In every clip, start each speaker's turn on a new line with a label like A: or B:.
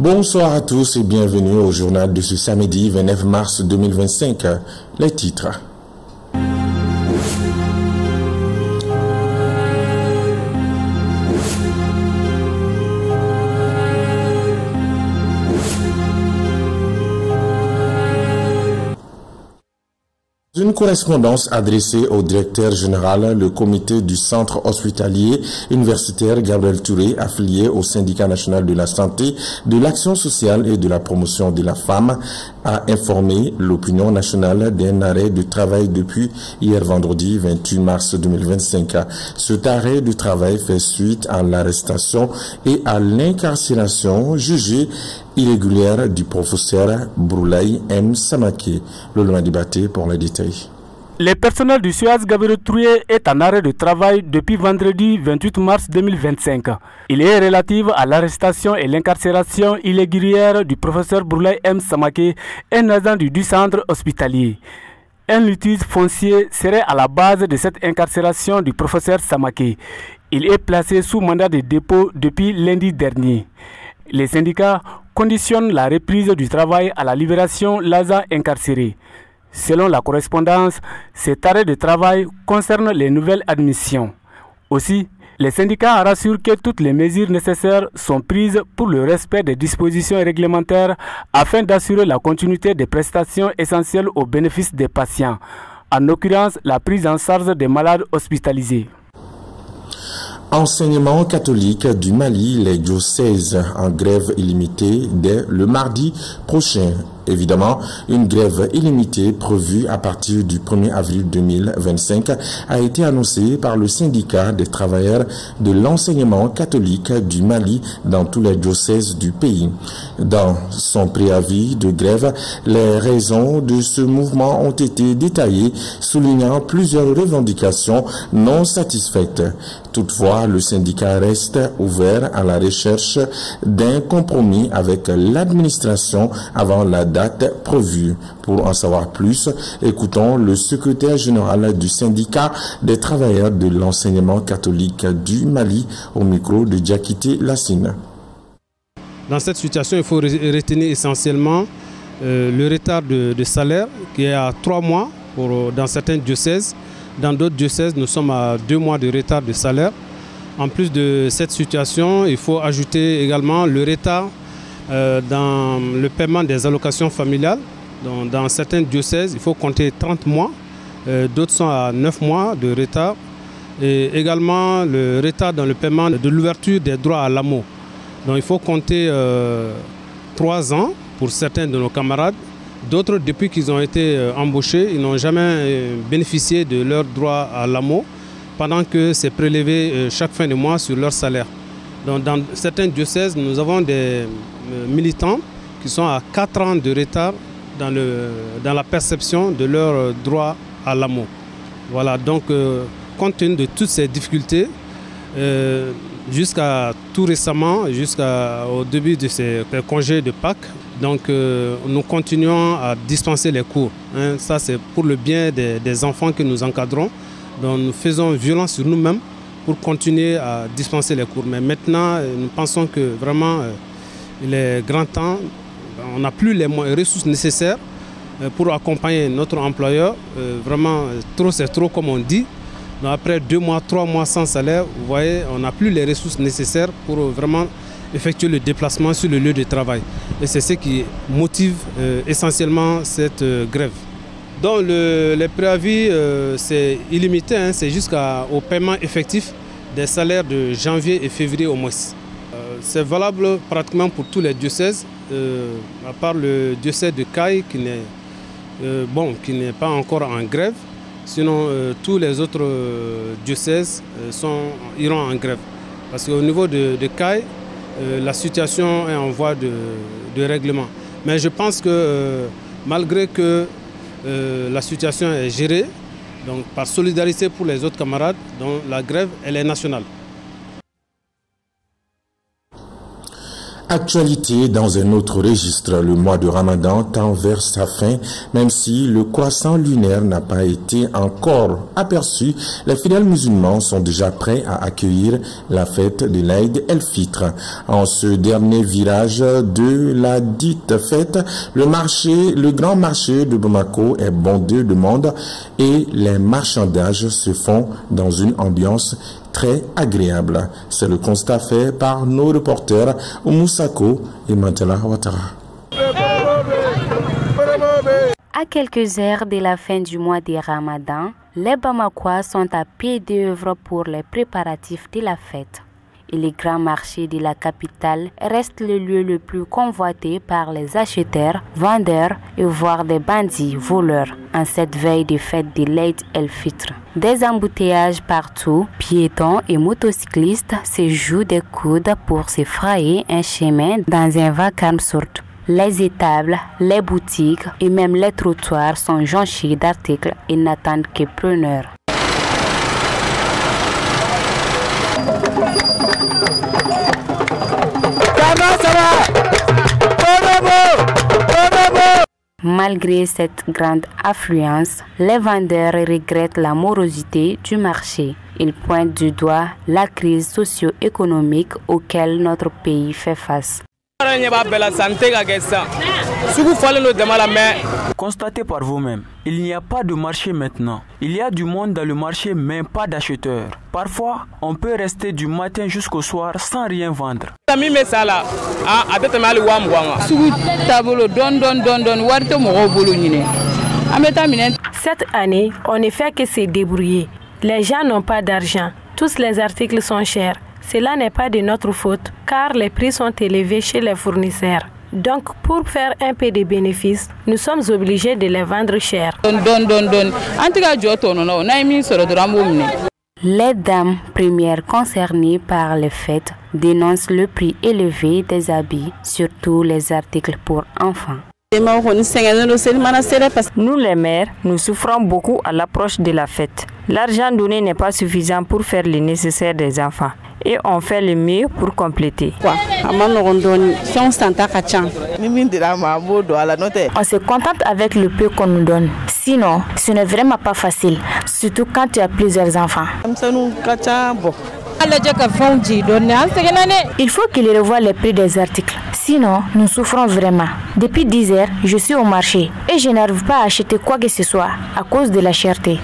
A: Bonsoir à tous et bienvenue au journal de ce samedi 29 mars 2025. Les titres. Une correspondance adressée au directeur général, le comité du centre hospitalier universitaire Gabriel Touré, affilié au syndicat national de la santé, de l'action sociale et de la promotion de la femme, a informé l'opinion nationale d'un arrêt de travail depuis hier vendredi 28 mars 2025. Cet arrêt de travail fait suite à l'arrestation et à l'incarcération jugée irrégulière du professeur Boulaye M. Samaké. Le loi débatté pour les détails.
B: Le personnel du SUAS Gabriel Touré est en arrêt de travail depuis vendredi 28 mars 2025. Il est relatif à l'arrestation et l'incarcération irrégulière du professeur Boulaye M. Samaké, un agent du centre hospitalier. Un litige foncier serait à la base de cette incarcération du professeur Samaké. Il est placé sous mandat de dépôt depuis lundi dernier. Les syndicats conditionnent la reprise du travail à la libération l'agent incarcéré. Selon la correspondance, cet arrêt de travail concerne les nouvelles admissions. Aussi, les syndicats rassurent que toutes les mesures nécessaires sont prises pour le respect des dispositions réglementaires afin d'assurer la continuité des prestations essentielles au bénéfice des patients, en l'occurrence la prise en charge des malades hospitalisés.
A: Enseignement catholique du Mali, les diocèses en grève illimitée dès le mardi prochain. Évidemment, une grève illimitée prévue à partir du 1er avril 2025 a été annoncée par le syndicat des travailleurs de l'enseignement catholique du Mali dans tous les diocèses du pays. Dans son préavis de grève, les raisons de ce mouvement ont été détaillées, soulignant plusieurs revendications non satisfaites. Toutefois, le syndicat reste ouvert à la recherche d'un compromis avec l'administration avant la date prévue. Pour en savoir plus, écoutons le secrétaire général du syndicat des travailleurs de l'enseignement catholique du Mali au micro de Diakité Lassine.
C: Dans cette situation, il faut retenir essentiellement le retard de salaire qui est à 3 mois dans certains diocèses. Dans d'autres diocèses, nous sommes à 2 mois de retard de salaire. En plus de cette situation, il faut ajouter également le retard dans le paiement des allocations familiales. Donc, dans certains diocèses, il faut compter 30 mois, d'autres sont à 9 mois de retard. Et également le retard dans le paiement de l'ouverture des droits à l'AMO. Donc il faut compter 3 ans pour certains de nos camarades. D'autres, depuis qu'ils ont été embauchés, ils n'ont jamais bénéficié de leurs droits à l'AMO pendant que c'est prélevé chaque fin de mois sur leur salaire. Donc, dans certains diocèses, nous avons des militants qui sont à 4 ans de retard dans la perception de leurs droits à l'AMO. Voilà, donc compte tenu de toutes ces difficultés, jusqu'à tout récemment, jusqu'au début de ces congés de Pâques, donc nous continuons à dispenser les cours. Ça, c'est pour le bien des enfants que nous encadrons. Donc nous faisons violence sur nous-mêmes pour continuer à dispenser les cours. Mais maintenant, nous pensons que vraiment, il est grand temps. On n'a plus les ressources nécessaires pour accompagner notre employeur. Vraiment, trop c'est trop, comme on dit. Donc après 2 mois, 3 mois sans salaire, vous voyez, on n'a plus les ressources nécessaires pour vraiment effectuer le déplacement sur le lieu de travail. Et c'est ce qui motive essentiellement cette grève. Donc les préavis, c'est illimité, c'est jusqu'au paiement effectif des salaires de janvier et février au mois. C'est valable pratiquement pour tous les diocèses, à part le diocèse de Caille qui n'est pas encore en grève. Sinon, tous les autres diocèses iront en grève. Parce qu'au niveau de Caille, la situation est en voie de règlement. Mais je pense que malgré que la situation est gérée, donc par solidarité pour les autres camarades, donc la grève, elle est nationale.
A: Actualité dans un autre registre, le mois de Ramadan tend vers sa fin, même si le croissant lunaire n'a pas été encore aperçu. Les fidèles musulmans sont déjà prêts à accueillir la fête de l'Aïd el-Fitr. En ce dernier virage de la dite fête, le grand marché de Bamako est bondé de monde et les marchandages se font dans une ambiance très agréable. C'est le constat fait par nos reporters Moussako et Mantela Ouattara.
D: À quelques heures de la fin du mois de Ramadan, les Bamakois sont à pied d'œuvre pour les préparatifs de la fête. Et le grand marché de la capitale reste le lieu le plus convoité par les acheteurs, vendeurs et voire des bandits voleurs en cette veille de fête de l'Aïd el-Fitr. Des embouteillages partout, piétons et motocyclistes se jouent des coudes pour se frayer un chemin dans un vacarme surtout. Les étables, les boutiques et même les trottoirs sont jonchés d'articles et n'attendent que preneurs. Malgré cette grande affluence, les vendeurs regrettent la morosité du marché. Ils pointent du doigt la crise socio-économique auquel notre pays fait face.
E: Constatez par vous-même, il n'y a pas de marché maintenant. Il y a du monde dans le marché mais pas d'acheteurs. Parfois, on peut rester du matin jusqu'au soir sans rien vendre.
F: Cette année, on ne fait que se débrouiller. Les gens n'ont pas d'argent. Tous les articles sont chers. Cela n'est pas de notre faute car les prix sont élevés chez les fournisseurs. Donc, pour faire un peu de bénéfices, nous sommes obligés de les vendre cher.
D: Les dames premières concernées par les fêtes dénoncent le prix élevé des habits, surtout les articles pour enfants.
G: Nous les mères, nous souffrons beaucoup à l'approche de la fête. L'argent donné n'est pas suffisant pour faire le nécessaire des enfants. Et on fait le mieux pour compléter.
H: On se
G: contente avec le peu qu'on nous donne. Sinon, ce n'est vraiment pas facile, surtout quand tu as plusieurs enfants.
F: Il faut qu'il revoie les prix des articles.
G: Sinon, nous souffrons vraiment. Depuis 10 heures, je suis au marché et je n'arrive pas à acheter quoi que ce soit à cause de la cherté.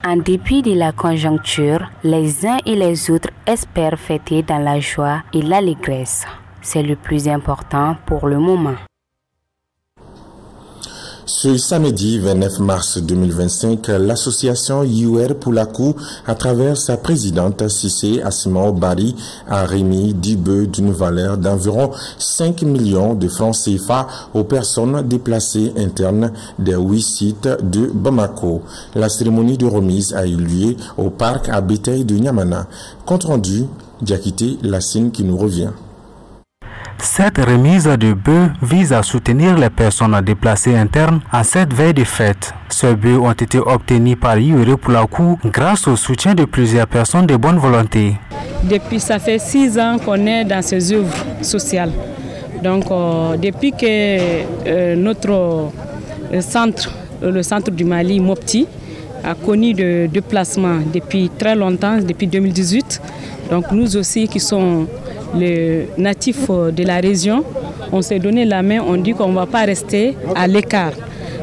D: En dépit de la conjoncture, les uns et les autres espèrent fêter dans la joie et l'allégresse. C'est le plus important pour le moment.
A: Ce samedi 29 mars 2025, l'association IUR Poulakou, à travers sa présidente Cissé Assimao Bari, a remis 10 bœufs d'une valeur d'environ 5 millions de francs CFA aux personnes déplacées internes des 8 sites de Bamako. La cérémonie de remise a eu lieu au parc à bétail de Niamana. Compte rendu, Diakité Lassine qui nous revient.
B: Cette remise de bœufs vise à soutenir les personnes déplacées internes en cette veille de fête. Ces bœufs ont été obtenus par IUR Poulakou grâce au soutien de plusieurs personnes de bonne volonté.
I: Depuis ça fait 6 ans qu'on est dans ces œuvres sociales. Donc depuis que notre centre, le centre du Mali, Mopti, a connu de déplacement depuis très longtemps, depuis 2018. Donc nous aussi qui sommes les natifs de la région, on s'est donné la main, on dit qu'on ne va pas rester à l'écart.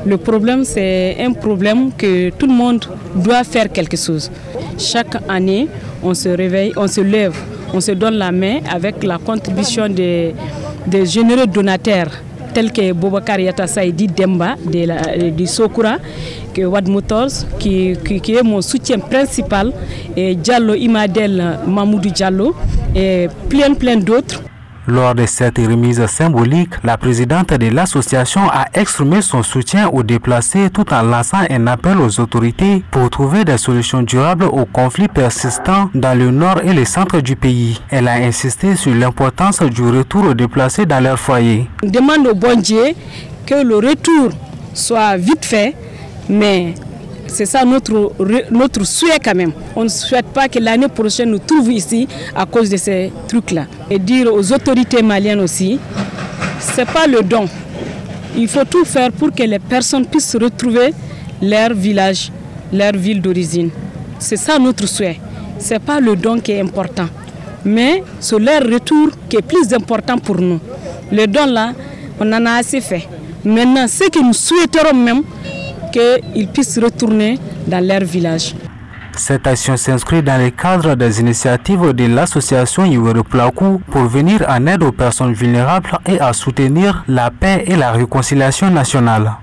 I: Le problème, c'est un problème que tout le monde doit faire quelque chose. Chaque année, on se réveille, on se lève, on se donne la main avec la contribution des généreux donataires tels que Boubacar Yata Saïdi Demba de Sokura, que Wad Motors, qui est mon soutien principal, et Diallo Imadel Mamoudou Diallo, et plein d'autres.
B: Lors de cette remise symbolique, la présidente de l'association a exprimé son soutien aux déplacés tout en lançant un appel aux autorités pour trouver des solutions durables aux conflits persistants dans le nord et le centre du pays. Elle a insisté sur l'importance du retour aux déplacés dans leur foyer.
I: On demande au bon Dieu que le retour soit vite fait, mais C'est ça notre souhait quand même. On ne souhaite pas que l'année prochaine nous trouve ici à cause de ces trucs-là. Et dire aux autorités maliennes aussi, ce n'est pas le don. Il faut tout faire pour que les personnes puissent retrouver leur village, leur ville d'origine. C'est ça notre souhait. Ce n'est pas le don qui est important, mais c'est leur retour qui est plus important pour nous. Le don là, on en a assez fait. Maintenant, ce que nous souhaiterons même, qu'ils puissent retourner dans leur village.
B: Cette action s'inscrit dans le cadre des initiatives de l'association Iwereplaku pour venir en aide aux personnes vulnérables et à soutenir la paix et la réconciliation nationale.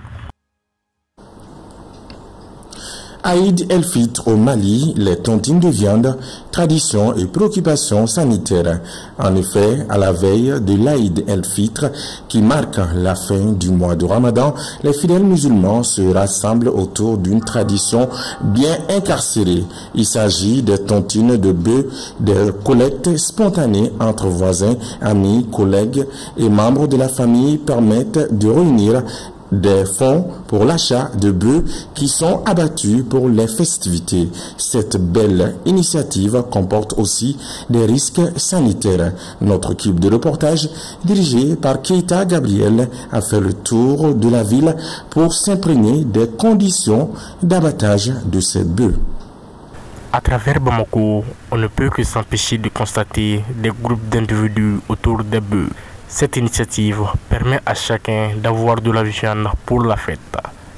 A: Aïd el-Fitr au Mali, les tontines de viande, traditions et préoccupations sanitaires. En effet, à la veille de l'Aïd el-Fitr, qui marque la fin du mois de Ramadan, les fidèles musulmans se rassemblent autour d'une tradition bien incarcérée. Il s'agit des tontines de bœufs, des collectes spontanées entre voisins, amis, collègues et membres de la famille permettent de réunir des fonds pour l'achat de bœufs qui sont abattus pour les festivités. Cette belle initiative comporte aussi des risques sanitaires. Notre équipe de reportage, dirigée par Keita Gabriel, a fait le tour de la ville pour s'imprégner des conditions d'abattage de ces bœufs.
H: À travers Bamako, on ne peut que s'empêcher de constater des groupes d'individus autour des bœufs. Cette initiative permet à chacun d'avoir de la viande pour la fête.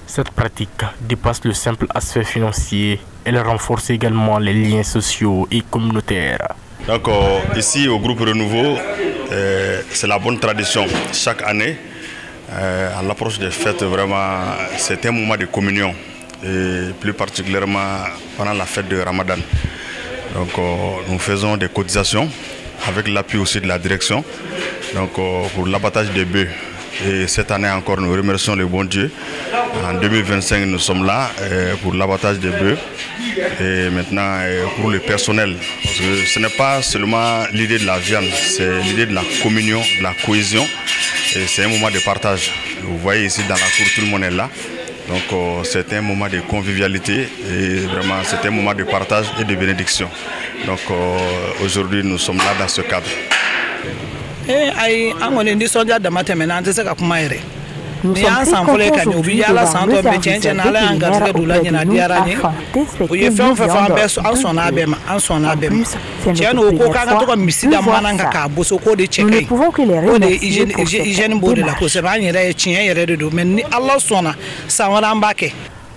H: Cette pratique dépasse le simple aspect financier. Elle renforce également les liens sociaux et communautaires.
J: Donc ici au groupe Renouveau, c'est la bonne tradition. Chaque année, à l'approche des fêtes, vraiment, c'est un moment de communion. Et plus particulièrement pendant la fête de Ramadan. Donc nous faisons des cotisations avec l'appui aussi de la direction. Donc pour l'abattage des bœufs. Et cette année encore, nous remercions le bon Dieu. En 2025, nous sommes là pour l'abattage des bœufs. Et maintenant, pour le personnel. Parce que ce n'est pas seulement l'idée de la viande, c'est l'idée de la communion, de la cohésion. Et c'est un moment de partage. Vous voyez ici dans la cour, tout le monde est là. Donc c'est un moment de convivialité et vraiment c'est un moment de partage et de bénédiction. Donc aujourd'hui, nous sommes là dans ce cadre.
K: Nous sommes très contents aujourd'hui de voir nous ne pouvons que les remercier pour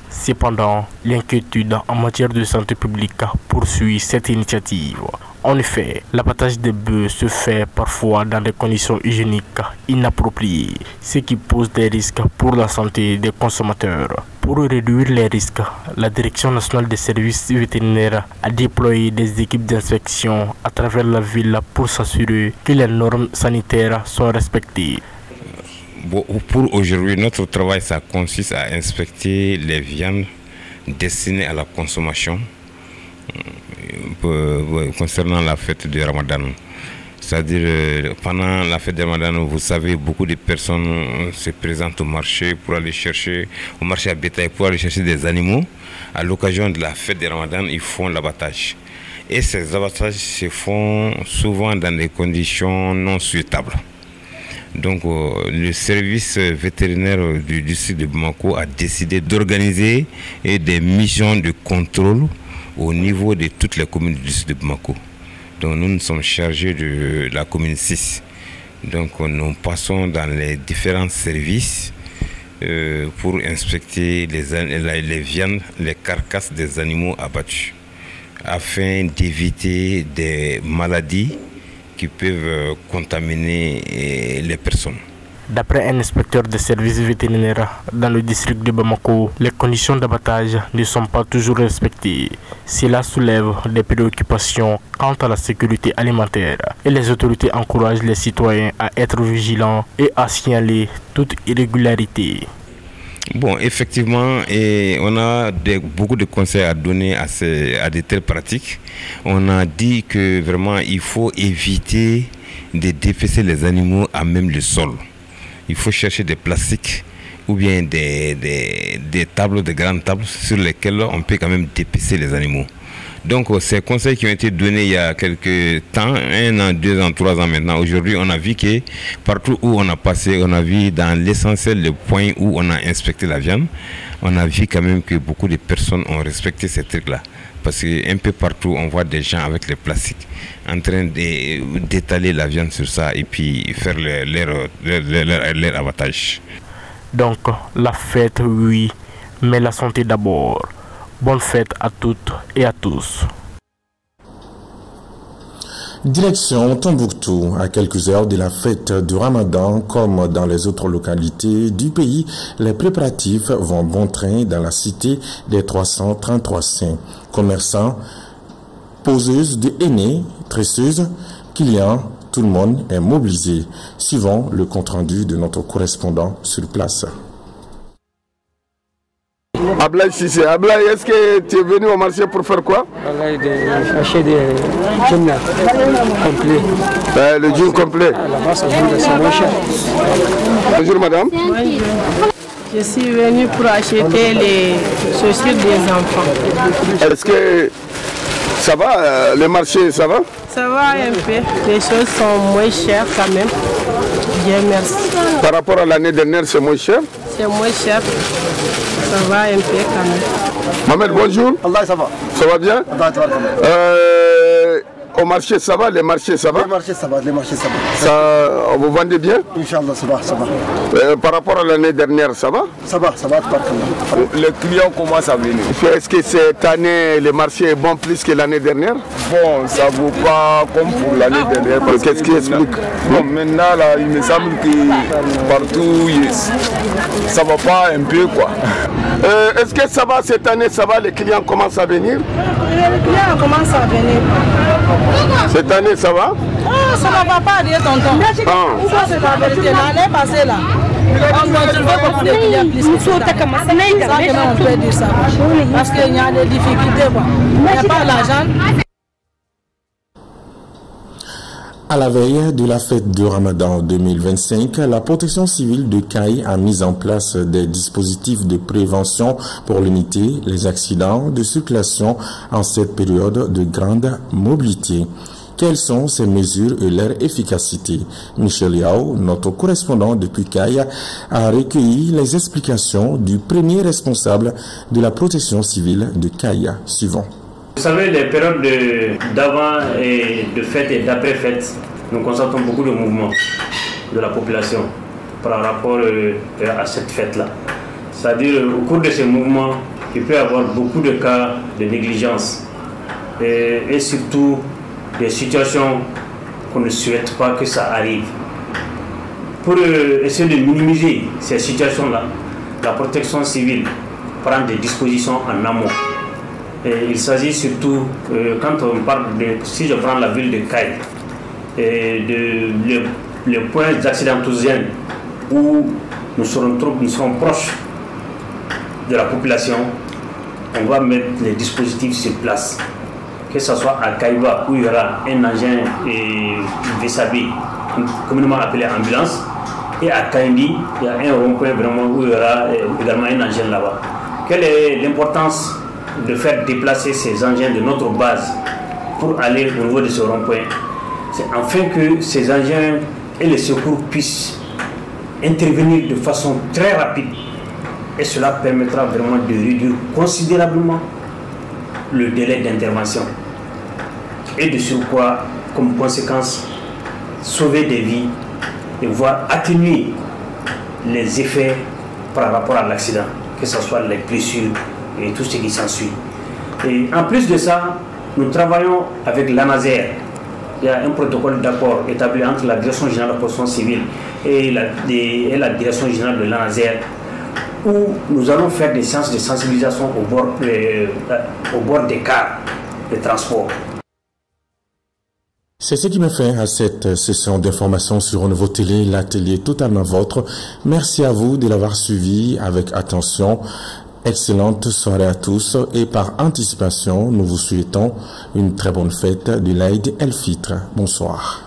H: Cependant, l'inquiétude en matière de santé publique poursuit cette initiative. En effet, l'abattage des bœufs se fait parfois dans des conditions hygiéniques inappropriées, ce qui pose des risques pour la santé des consommateurs. Pour réduire les risques, la Direction nationale des services vétérinaires a déployé des équipes d'inspection à travers la ville pour s'assurer que les normes sanitaires sont respectées.
L: Pour aujourd'hui, notre travail, ça consiste à inspecter les viandes destinées à la consommation concernant la fête de Ramadan. C'est-à-dire, pendant la fête de Ramadan, vous savez, beaucoup de personnes se présentent au marché pour aller chercher, au marché à bétail, pour aller chercher des animaux. À l'occasion de la fête de Ramadan, ils font l'abattage. Et ces abattages se font souvent dans des conditions non souhaitables. Donc le service vétérinaire du district de Bamako a décidé d'organiser des missions de contrôle au niveau de toutes les communes du district de Bamako. Donc nous sommes chargés de la commune 6. Donc nous passons dans les différents services pour inspecter les viandes, les carcasses des animaux abattus, afin d'éviter des maladies qui peuvent contaminer les personnes.
H: D'après un inspecteur des services vétérinaires dans le district de Bamako, les conditions d'abattage ne sont pas toujours respectées. Cela soulève des préoccupations quant à la sécurité alimentaire et les autorités encouragent les citoyens à être vigilants et à signaler toute irrégularité.
L: Bon, effectivement, on a beaucoup de conseils à donner à de telles pratiques. On a dit que vraiment il faut éviter de dépecer les animaux à même le sol. Il faut chercher des plastiques ou bien des tables, de grandes tables sur lesquelles on peut quand même dépecer les animaux. Donc ces conseils qui ont été donnés il y a quelques temps, 1 an, 2 ans, 3 ans maintenant, aujourd'hui on a vu que partout où on a passé, on a vu dans l'essentiel le point où on a inspecté la viande, on a vu quand même que beaucoup de personnes ont respecté ces trucs-là. Parce qu'un peu partout on voit des gens avec les plastiques en train d'étaler la viande sur ça et puis faire leur abattage.
H: Donc la fête oui, mais la santé d'abord. Bonne fête à toutes et à tous.
A: Direction Tombouctou, à quelques heures de la fête du Ramadan, comme dans les autres localités du pays, les préparatifs vont bon train dans la cité des 333 saints. Commerçants, poseuses de henné, tresseuses, clients, tout le monde est mobilisé. Suivant le compte-rendu de notre correspondant sur place.
M: Ablaï Sissé, Ablaï, est-ce que tu es venu au marché pour faire quoi?
N: Acheter des jeans complets.
M: Le jean complet.
N: Là-bas, c'est moins cher.
M: Bonjour madame.
O: Bonjour. Je suis venue pour acheter les chaussures des enfants.
M: Est-ce que ça va, le marché, ça va?
O: Ça va un peu. Les choses sont moins chères quand même. Bien, merci.
M: Par rapport à l'année dernière, c'est moins cher?
O: C'est moins cher. Ça va un peu quand même.
M: Mohamed, bonjour.
P: Allah, ça va.
M: Ça va bien? Au marché, ça va? Les marchés, ça va?
P: Les marchés, ça va. Les marchés, ça va.
M: Ça, vous vendez bien?
P: Inch'Allah, ça va, ça va.
M: Par rapport à l'année dernière, ça va?
P: Ça va, ça va.
M: Les clients commencent à venir. Est-ce que cette année, le marché est bon plus que l'année dernière?
Q: Bon, ça ne vaut pas comme pour l'année dernière.
M: Qu'est-ce qui explique?
Q: Bon, maintenant, là, il me semble que partout, ça ne va pas un peu, quoi.
M: Est-ce que ça va cette année, ça va? Les clients commencent à venir?
O: Les clients commencent à venir.
M: Cette année, ça va?
O: Ah, ça ne va pas dire tonton. Ça, c'est la vérité. L'année passée, là, on doit trouver beaucoup de clients plus que ça. Ça, on peut dire ça. Parce qu'il y a des difficultés, quoi. Il n'y a pas l'argent.
A: À la veille de la fête du Ramadan 2025, la protection civile de Caille a mis en place des dispositifs de prévention pour limiter les accidents de circulation en cette période de grande mobilité. Quelles sont ces mesures et leur efficacité? Michel Yao, notre correspondant depuis Caille, a recueilli les explications du premier responsable de la protection civile de Caille. Suivant.
R: Vous savez, les périodes d'avant et de fête et d'après-fête, nous constatons beaucoup de mouvements de la population par rapport à cette fête-là. C'est-à-dire, au cours de ces mouvements, il peut y avoir beaucoup de cas de négligence et surtout des situations qu'on ne souhaite pas que ça arrive. Pour essayer de minimiser ces situations-là, la protection civile prend des dispositions en amont. Et il s'agit surtout, quand on parle de, si je prends la ville de Caille, les points d'accidentogène où nous serons proches de la population, on va mettre les dispositifs sur place. Que ce soit à Caïba où il y aura un engin VSAB, communément appelé ambulance, et à Kaindi, il y a un rond-point vraiment où il y aura également un engin là-bas. Quelle est l'importance de faire déplacer ces engins de notre base pour aller au niveau de ce rond-point? C'est afin que ces engins et les secours puissent intervenir de façon très rapide, et cela permettra vraiment de réduire considérablement le délai d'intervention et de surcroît, comme conséquence, sauver des vies et voire atténuer les effets par rapport à l'accident, que ce soit les blessures et tout ce qui s'ensuit. Et en plus de ça, nous travaillons avec l'ANASER. Il y a un protocole d'accord établi entre la Direction générale de la protection civile et la Direction générale de l'ANASER, où nous allons faire des séances de sensibilisation au bord des cars de transport.
A: C'est ce qui me fait à cette session d'information sur Renouveau Télé, l'atelier totalement vôtre. Merci à vous de l'avoir suivi avec attention. Excellente soirée à tous et par anticipation, nous vous souhaitons une très bonne fête de l'Aïd El-Fitr. Bonsoir.